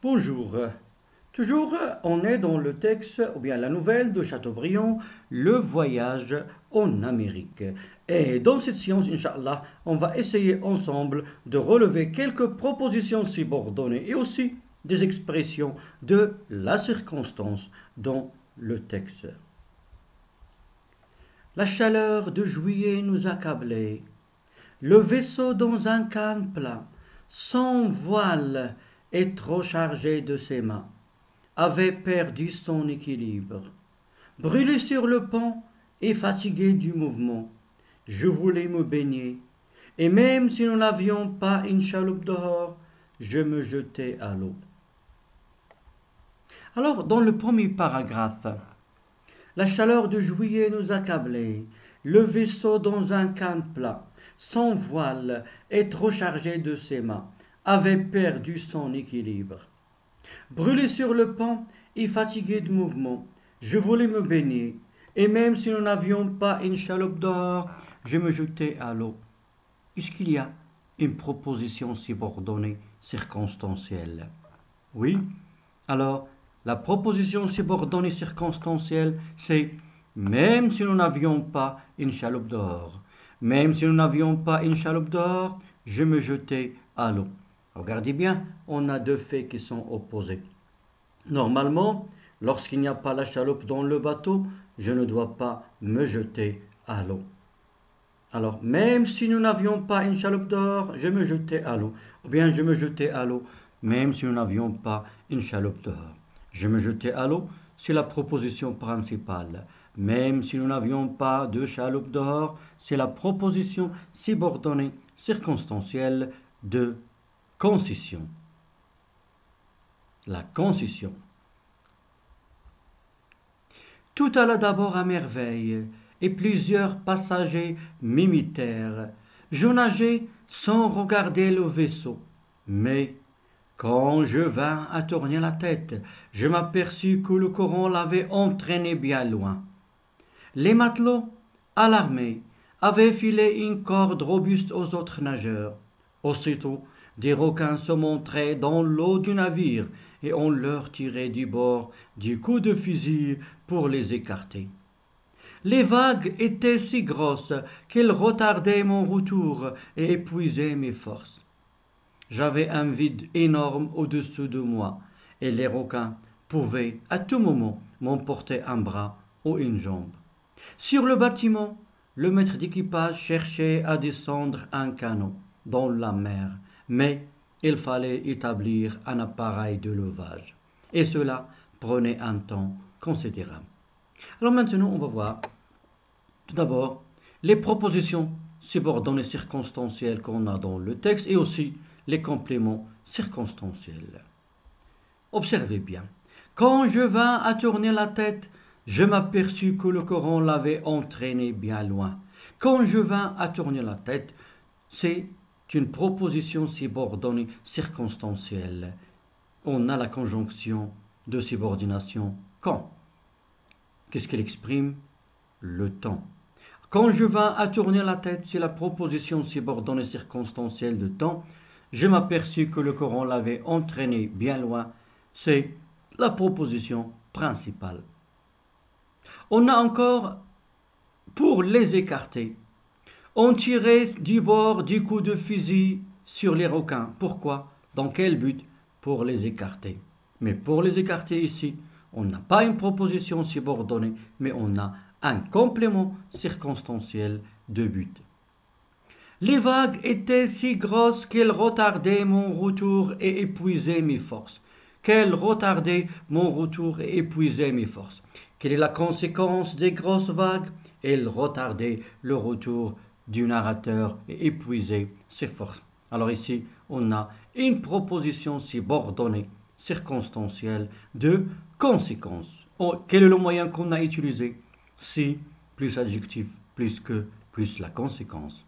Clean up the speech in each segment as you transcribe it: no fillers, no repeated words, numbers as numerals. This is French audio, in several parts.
Bonjour. Toujours, on est dans le texte, ou bien la nouvelle de Chateaubriand, Le voyage en Amérique. Et dans cette séance, Inch'Allah, on va essayer ensemble de relever quelques propositions subordonnées et aussi des expressions de la circonstance dans le texte. La chaleur de juillet nous accablait. Le vaisseau dans un canne plat, sans voile et trop chargé de ses mâts, avait perdu son équilibre. Brûlé sur le pont et fatigué du mouvement, je voulais me baigner, et même si nous n'avions pas une chaloupe dehors, je me jetais à l'eau. Alors, dans le premier paragraphe, la chaleur de juillet nous accablait, le vaisseau dans un canne plat, sans voile et trop chargé de ses mâts, avait perdu son équilibre. Brûlé sur le pont et fatigué de mouvement, je voulais me baigner, et même si nous n'avions pas une chaloupe dehors, je me jetais à l'eau. Est-ce qu'il y a une proposition subordonnée circonstancielle? Oui. Alors, la proposition subordonnée circonstancielle, c'est même si nous n'avions pas une chaloupe dehors. Même si nous n'avions pas une chaloupe dehors, je me jetais à l'eau. Regardez bien, on a deux faits qui sont opposés. Normalement, lorsqu'il n'y a pas la chaloupe dans le bateau, je ne dois pas me jeter à l'eau. Alors, même si nous n'avions pas une chaloupe dehors, je me jetais à l'eau. Ou bien je me jetais à l'eau, même si nous n'avions pas une chaloupe dehors. Je me jetais à l'eau, c'est la proposition principale. Même si nous n'avions pas de chaloupe dehors, c'est la proposition subordonnée circonstancielle de concession. La concession. Tout alla d'abord à merveille, et plusieurs passagers m'imitèrent. Je nageais sans regarder le vaisseau, mais quand je vins à tourner la tête, je m'aperçus que le courant l'avait entraîné bien loin. Les matelots, alarmés, avaient filé une corde robuste aux autres nageurs. Aussitôt, des requins se montraient dans l'eau du navire et on leur tirait du bord du coup de fusil pour les écarter. Les vagues étaient si grosses qu'elles retardaient mon retour et épuisaient mes forces. J'avais un vide énorme au-dessous de moi et les requins pouvaient à tout moment m'emporter un bras ou une jambe. Sur le bâtiment, le maître d'équipage cherchait à descendre un canot dans la mer, mais il fallait établir un appareil de levage. Et cela prenait un temps considérable. Alors maintenant, on va voir tout d'abord les propositions subordonnées circonstancielles qu'on a dans le texte et aussi les compléments circonstanciels. Observez bien. Quand je vins à tourner la tête, je m'aperçus que le courant l'avait entraîné bien loin. Quand je vins à tourner la tête, c'est une proposition subordonnée circonstancielle. On a la conjonction de subordination quand. Qu'est-ce qu'elle exprime? Le temps. Quand je vins à tourner la tête, c'est la proposition subordonnée circonstancielle de temps. Je m'aperçus que le courant l'avait entraîné bien loin. C'est la proposition principale. On a encore pour les écarter. On tirait du bord du coup de fusil sur les requins. Pourquoi? Dans quel but? Pour les écarter. Mais pour les écarter ici, on n'a pas une proposition subordonnée, mais on a un complément circonstanciel de but. Les vagues étaient si grosses qu'elles retardaient mon retour et épuisaient mes forces. Qu'elles retardaient mon retour et épuisaient mes forces. Quelle est la conséquence des grosses vagues? Elles retardaient le retour du narrateur et épuisaient ses forces. Alors ici, on a une proposition subordonnée circonstancielle de conséquence. Quel est le moyen qu'on a utilisé? Si plus adjectif plus que plus la conséquence.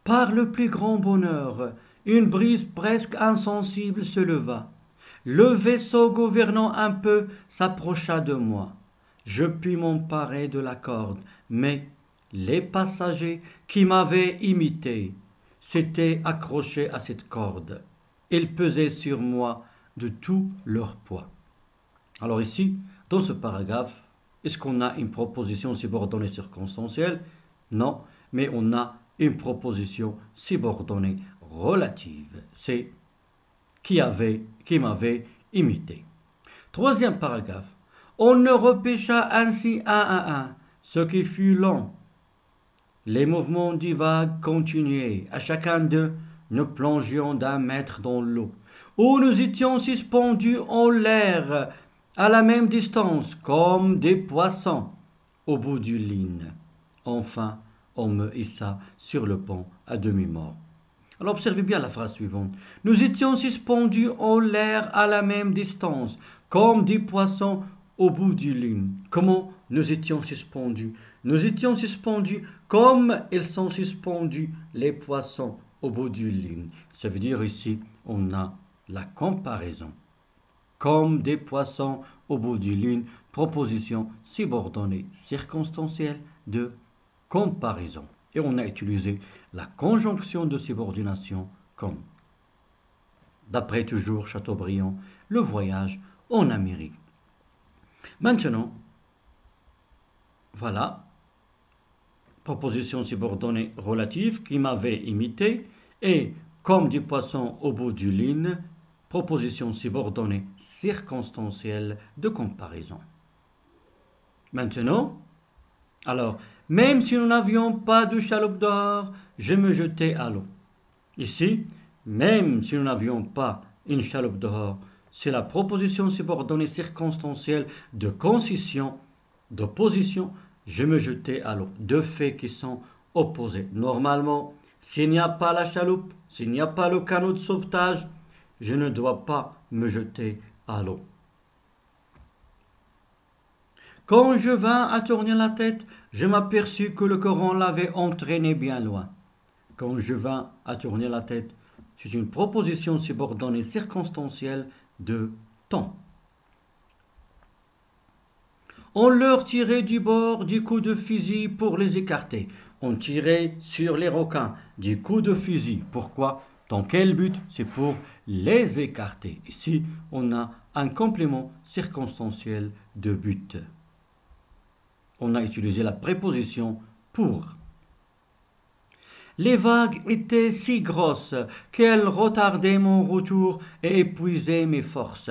Par le plus grand bonheur, une brise presque insensible se leva. Le vaisseau gouvernant un peu s'approcha de moi. Je pus m'emparer de la corde, mais les passagers qui m'avaient imité s'étaient accrochés à cette corde. Ils pesaient sur moi de tout leur poids. Alors ici, dans ce paragraphe, est-ce qu'on a une proposition subordonnée circonstancielle? Non, mais on a une proposition subordonnée relative. C'est qui m'avait imité. Troisième paragraphe. On ne repêcha ainsi un à un, ce qui fut long. Les mouvements divagues continuaient. À chacun d'eux, nous plongions d'un mètre dans l'eau, où nous étions suspendus en l'air, à la même distance, comme des poissons, au bout du ligne. Enfin, on me hissa sur le pont à demi-mort. Alors observez bien la phrase suivante. Nous étions suspendus en l'air à la même distance, comme des poissons au bout du ligne. Comment nous étions suspendus? Nous étions suspendus comme ils sont suspendus les poissons au bout du ligne. Ça veut dire ici, on a la comparaison. Comme des poissons au bout du ligne, proposition subordonnée circonstancielle de comparaison. Et on a utilisé la conjonction de subordination comme. D'après toujours Chateaubriand, le voyage en Amérique. Maintenant, voilà, proposition subordonnée relative qui m'avait imité et comme des poissons au bout du ligne, proposition subordonnée circonstancielle de comparaison. Maintenant, alors, même si nous n'avions pas de chaloupe dehors, je me jetais à l'eau. Ici, même si nous n'avions pas une chaloupe dehors, c'est la proposition subordonnée circonstancielle de concession, d'opposition, je me jetais à l'eau. Deux faits qui sont opposés. Normalement, s'il n'y a pas la chaloupe, s'il n'y a pas le canot de sauvetage, je ne dois pas me jeter à l'eau. Quand je vins à tourner la tête, je m'aperçus que le courant l'avait entraîné bien loin. Quand je vins à tourner la tête, c'est une proposition subordonnée circonstancielle de temps. On leur tirait du bord du coup de fusil pour les écarter. On tirait sur les requins du coup de fusil. Pourquoi? Dans quel but? C'est pour les écarter. Ici, on a un complément circonstanciel de but. On a utilisé la préposition pour. Les vagues étaient si grosses qu'elles retardaient mon retour et épuisaient mes forces.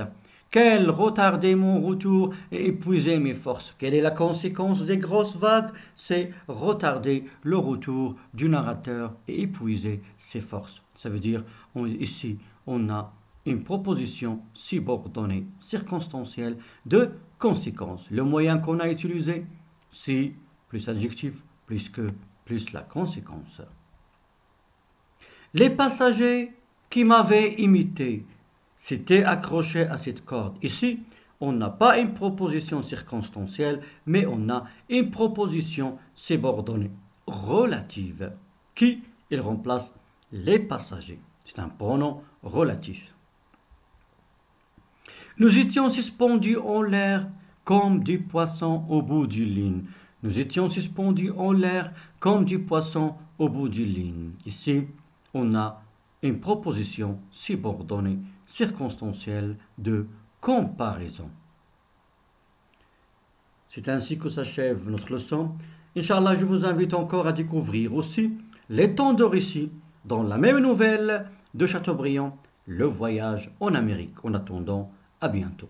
Qu'elles retardaient mon retour et épuisaient mes forces. Quelle est la conséquence des grosses vagues? C'est retarder le retour du narrateur et épuiser ses forces. Ça veut dire, ici, on a une proposition subordonnée circonstancielle de conséquence. Le moyen qu'on a utilisé, si plus adjectif, plus la conséquence. Les passagers qui m'avaient imité s'étaient accrochés à cette corde. Ici, on n'a pas une proposition circonstancielle, mais on a une proposition subordonnée relative qui il remplace les passagers. C'est un pronom relatif. Nous étions suspendus en l'air comme des poissons au bout du ligne. Nous étions suspendus en l'air comme des poissons au bout du ligne. Ici, on a une proposition subordonnée circonstancielle de comparaison. C'est ainsi que s'achève notre leçon. Inch'Allah, je vous invite encore à découvrir aussi les temps de récit dans la même nouvelle de Chateaubriand, Le voyage en Amérique. En attendant, à bientôt.